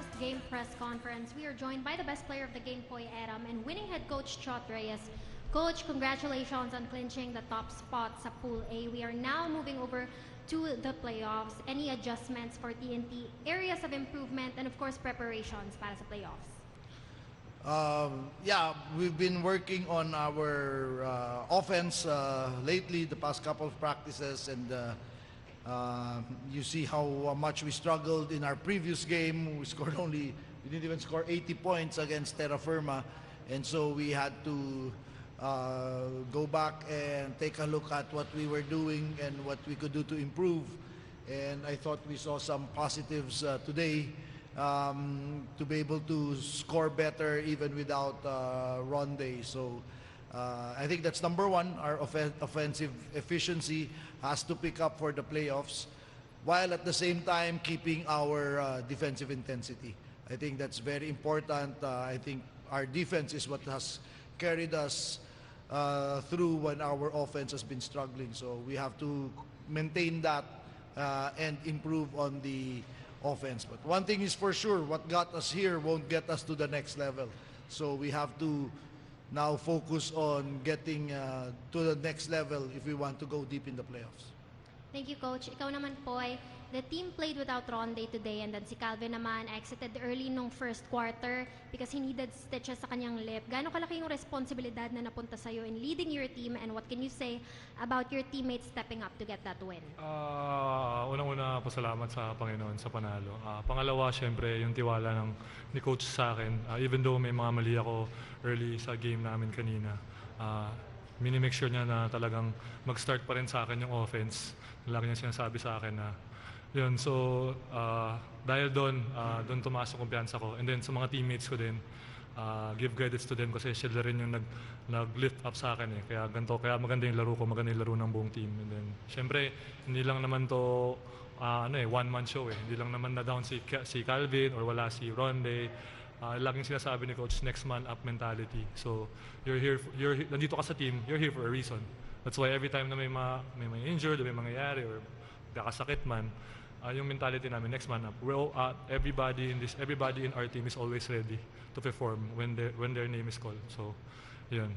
post-game press conference, we are joined by the best player of the game, Poy Eram, and winning head coach Chot Reyes. Coach, congratulations on clinching the top spot sa Pool A. We are now moving over to the playoffs. Any adjustments for TNT, areas of improvement, and of course preparations para sa playoffs? Yeah, we've been working on our offense lately, the past couple of practices, and you see how much we struggled in our previous game. We didn't even score 80 points against Terra Firma, and so we had to go back and take a look at what we were doing and what we could do to improve. And I thought we saw some positives today. To be able to score better even without Ronde. So I think that's number one. Our offensive efficiency has to pick up for the playoffs, while at the same time keeping our defensive intensity. I think that's very important. I think our defense is what has carried us through when our offense has been struggling. So we have to maintain that and improve on the offense. But one thing is for sure, what got us here won't get us to the next level. So we have to now focus on getting to the next level if we want to go deep in the playoffs. Thank you, Coach. Ikaw naman, Poy. The team played without Ronde today, and then si Calvin naman exited early nung first quarter because he needed stitches sa kanyang lip. Gaano kalaki yung responsibilidad na napunta sa'yo in leading your team, and what can you say about your teammates stepping up to get that win? Unang-una, pasalamat sa Panginoon sa panalo. Pangalawa, syempre, yung tiwala ni Coach sa akin. Even though may mga mali ako early sa game namin kanina, minimake sure niya na talagang mag-start pa rin sa akin yung offense. Lagi niya sinasabi sa akin na yun. So, dahil doon tumaas yung kumpiyansa ko. And then sa mga teammates ko din, give credits to them kasi sila rin yung nag-lift up sa akin. Kaya ganito, kaya maganda yung laro ko, maganda yung laro ng buong team. And then, syempre, hindi lang naman to one-man show. Hindi lang naman na down si Calvin or wala si Ronde. Laging sinasabi ni Coach, next man up mentality. So, nandito ka sa team, you're here for a reason. That's why every time na may injured, may mangyayari, or kakasakit man, yung mentality namin, next man up. Everybody in our team is always ready to perform when their name is called. So, yun.